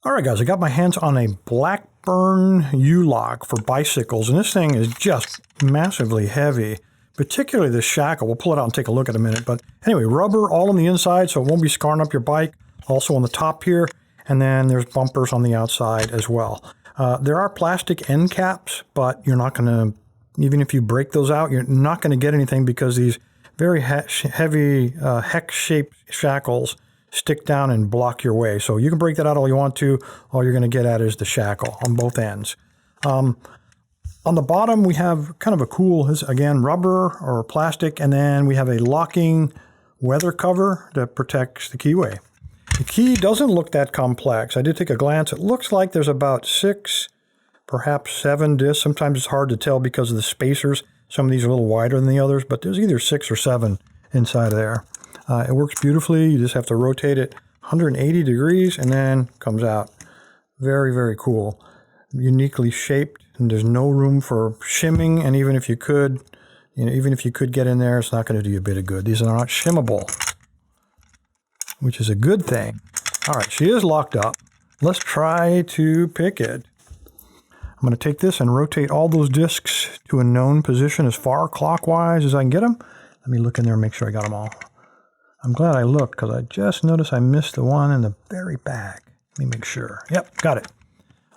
All right, guys, I got my hands on a Blackburn U-lock for bicycles, and this thing is just massively heavy, particularly the shackle. We'll pull it out and take a look in a minute. But anyway, rubber all on the inside, so it won't be scarring up your bike. Also on the top here, and then there's bumpers on the outside as well. There are plastic end caps, but you're not going to, even if you break those out, you're not going to get anything because these very heavy hex-shaped shackles stick down and block your way. So you can break that out all you want to. All you're going to get at is the shackle on both ends. On the bottom, we have kind of a cool, again, rubber or plastic, and then we have a locking weather cover that protects the keyway. The key doesn't look that complex. I did take a glance. It looks like there's about 6, perhaps 7 discs. Sometimes it's hard to tell because of the spacers. Some of these are a little wider than the others, but there's either 6 or 7 inside of there. It works beautifully. You just have to rotate it 180 degrees and then comes out. Very, very cool. Uniquely shaped, and there's no room for shimming. And even if you could, even if you could get in there, it's not going to do you a bit of good. These are not shimmable, which is a good thing. All right, she is locked up. Let's try to pick it. I'm going to take this and rotate all those discs to a known position as far clockwise as I can get them. Let me look in there and make sure I got them all. I'm glad I looked because I just noticed I missed the one in the very back. Let me make sure. Yep, got it.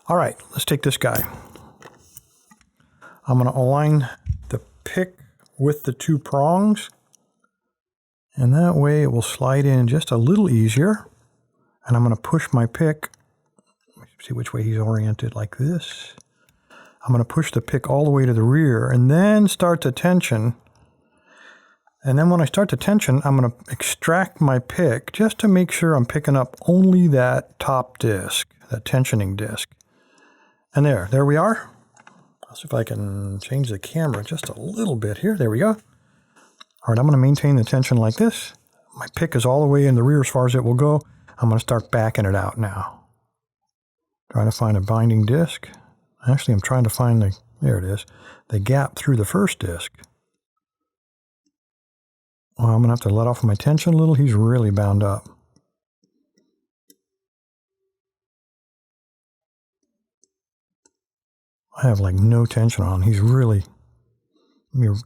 All right, let's take this guy. I'm going to align the pick with the 2 prongs, and that way it will slide in just a little easier. And I'm going to push my pick. Let me see which way he's oriented, like this. I'm going to push the pick all the way to the rear and then start the tension. And then when I start the tension, I'm going to extract my pick just to make sure I'm picking up only that top disc, that tensioning disc. And there we are. Let's see if I can change the camera just a little bit here. There we go. All right, I'm going to maintain the tension like this. My pick is all the way in the rear as far as it will go. I'm going to start backing it out now. Trying to find a binding disc. Actually, I'm trying to find there it is, the gap through the first disc. Well, I'm going to have to let off my tension a little. He's really bound up. I have like no tension on. He's really,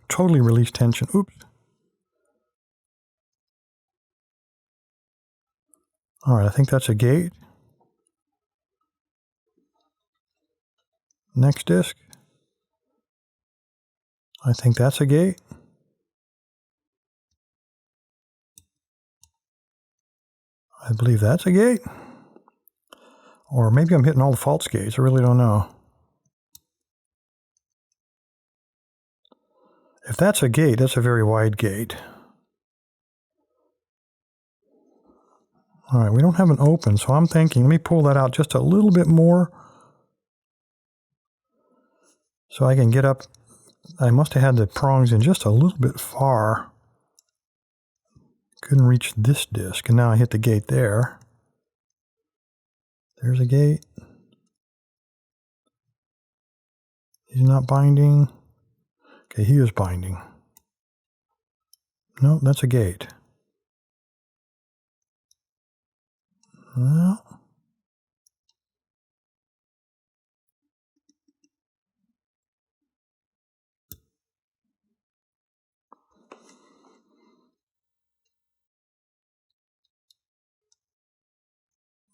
totally release tension. Oops. All right, I think that's a gate. Next disc. I think that's a gate. I believe that's a gate. Or maybe I'm hitting all the false gates. I really don't know. If that's a gate, that's a very wide gate. All right, we don't have an open, so I'm thinking, let me pull that out just a little bit more so I can get up. I must have had the prongs in just a little bit far. Couldn't reach this disc, and now I hit the gate there. There's a gate. He's not binding. Okay, he is binding. No, that's a gate. Well,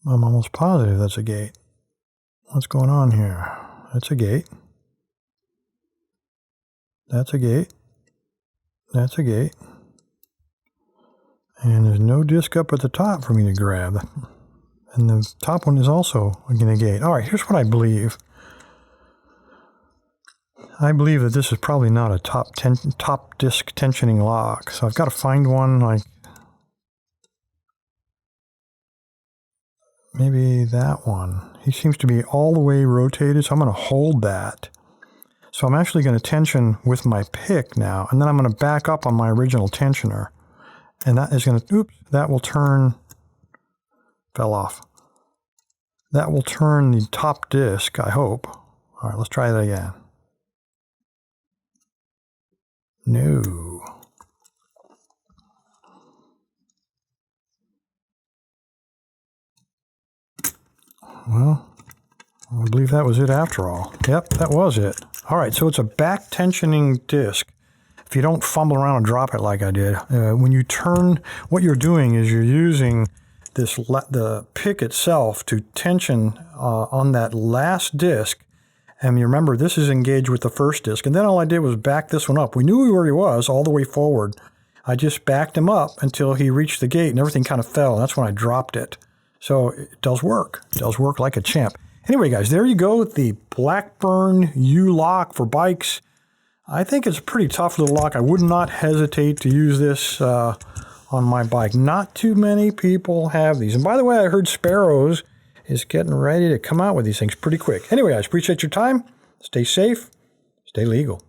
I'm almost positive that's a gate. What's going on here? That's a gate. That's a gate. That's a gate. And there's no disc up at the top for me to grab. And the top one is also a gate. All right, here's what I believe. I believe that this is probably not a top disc tensioning lock. So I've got to find one like maybe that one. He seems to be all the way rotated, so I'm going to hold that. So I'm actually going to tension with my pick now, and then I'm going to back up on my original tensioner. And that is going to, oops, that will turn, fell off. That will turn the top disc, I hope. All right, let's try that again. No. Well, I believe that was it after all. Yep, that was it. All right, so it's a back tensioning disc. If you don't fumble around and drop it like I did, when you turn, what you're doing is you're using the pick itself to tension on that last disc. And you remember, this is engaged with the first disc. And then all I did was back this one up. We knew where he was all the way forward. I just backed him up until he reached the gate and everything kind of fell. And that's when I dropped it. So it does work. It does work like a champ. Anyway, guys, there you go. The Blackburn U-lock for bikes. I think it's a pretty tough little lock. I would not hesitate to use this on my bike. Not too many people have these. And by the way, I heard Sparrows is getting ready to come out with these things pretty quick. Anyway, guys, appreciate your time. Stay safe. Stay legal.